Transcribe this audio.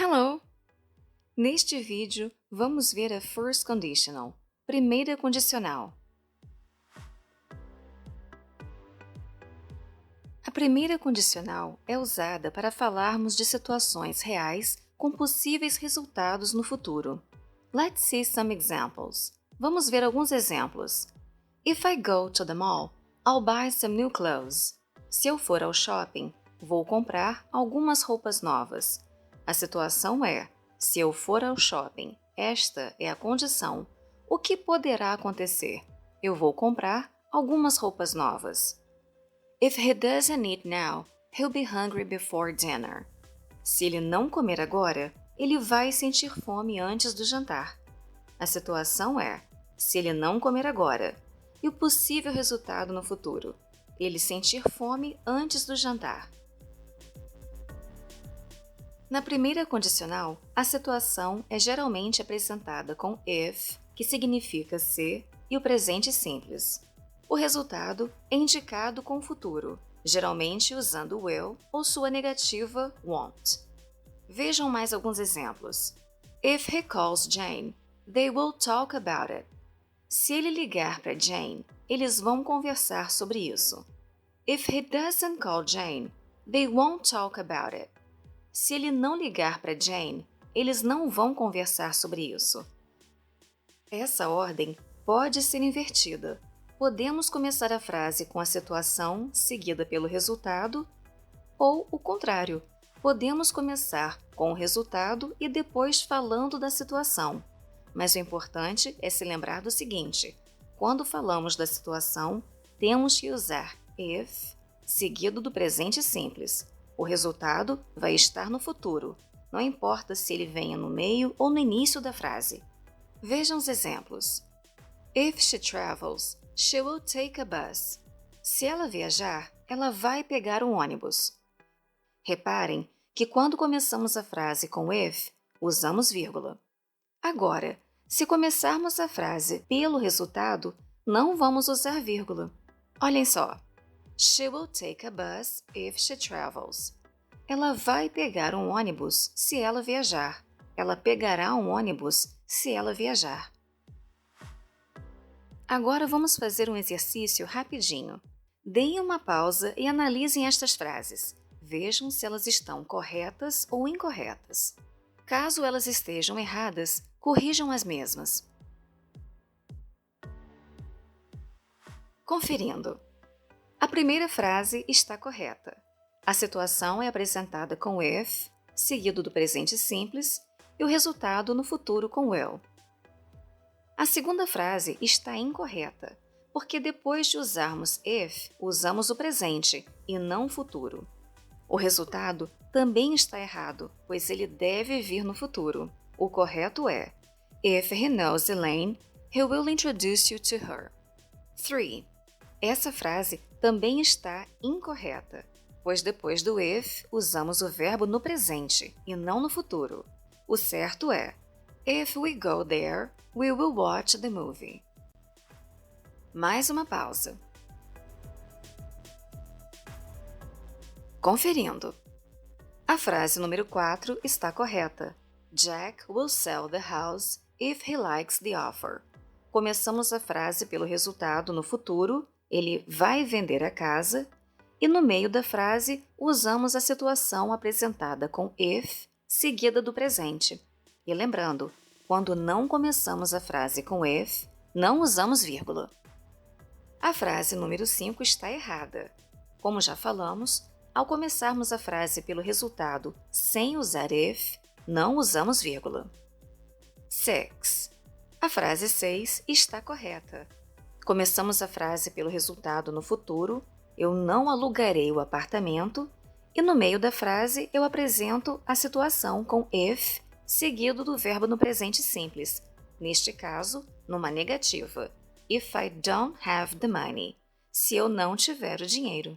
Hello! Neste vídeo, vamos ver a First Conditional, primeira condicional. A primeira condicional é usada para falarmos de situações reais com possíveis resultados no futuro. Let's see some examples. Vamos ver alguns exemplos. If I go to the mall, I'll buy some new clothes. Se eu for ao shopping, vou comprar algumas roupas novas. A situação é: se eu for ao shopping, esta é a condição. O que poderá acontecer? Eu vou comprar algumas roupas novas. If he doesn't eat now, he'll be hungry before dinner. Se ele não comer agora, ele vai sentir fome antes do jantar. A situação é: se ele não comer agora, e o possível resultado no futuro? Ele sentir fome antes do jantar. Na primeira condicional, a situação é geralmente apresentada com if, que significa se, e o presente simples. O resultado é indicado com o futuro, geralmente usando will ou sua negativa won't. Vejam mais alguns exemplos. If he calls Jane, they will talk about it. Se ele ligar para Jane, eles vão conversar sobre isso. If he doesn't call Jane, they won't talk about it. Se ele não ligar para Jane, eles não vão conversar sobre isso. Essa ordem pode ser invertida. Podemos começar a frase com a situação seguida pelo resultado, ou o contrário. Podemos começar com o resultado e depois falando da situação. Mas o importante é se lembrar do seguinte: quando falamos da situação, temos que usar if seguido do presente simples. O resultado vai estar no futuro, não importa se ele venha no meio ou no início da frase. Vejam os exemplos. If she travels, she will take a bus. Se ela viajar, ela vai pegar um ônibus. Reparem que quando começamos a frase com if, usamos vírgula. Agora, se começarmos a frase pelo resultado, não vamos usar vírgula. Olhem só. She will take a bus if she travels. Ela vai pegar um ônibus se ela viajar. Ela pegará um ônibus se ela viajar. Agora vamos fazer um exercício rapidinho. Deem uma pausa e analisem estas frases. Vejam se elas estão corretas ou incorretas. Caso elas estejam erradas, corrijam as mesmas. Conferindo. A primeira frase está correta. A situação é apresentada com if, seguido do presente simples, e o resultado no futuro com will. A segunda frase está incorreta, porque depois de usarmos if, usamos o presente e não o futuro. O resultado também está errado, pois ele deve vir no futuro. O correto é: If he knows Elaine, he will introduce you to her. 3. Essa frase também está incorreta, pois depois do if, usamos o verbo no presente e não no futuro. O certo é: If we go there, we will watch the movie. Mais uma pausa. Conferindo. A frase número 4 está correta. Jack will sell the house if he likes the offer. Começamos a frase pelo resultado no futuro, ele vai vender a casa, e no meio da frase usamos a situação apresentada com if, seguida do presente. E lembrando, quando não começamos a frase com if, não usamos vírgula. A frase número 5 está errada. Como já falamos, ao começarmos a frase pelo resultado sem usar if, não usamos vírgula. 6. A frase 6 está correta. Começamos a frase pelo resultado no futuro, eu não alugarei o apartamento, e no meio da frase eu apresento a situação com if, seguido do verbo no presente simples, neste caso, numa negativa. If I don't have the money. Se eu não tiver o dinheiro.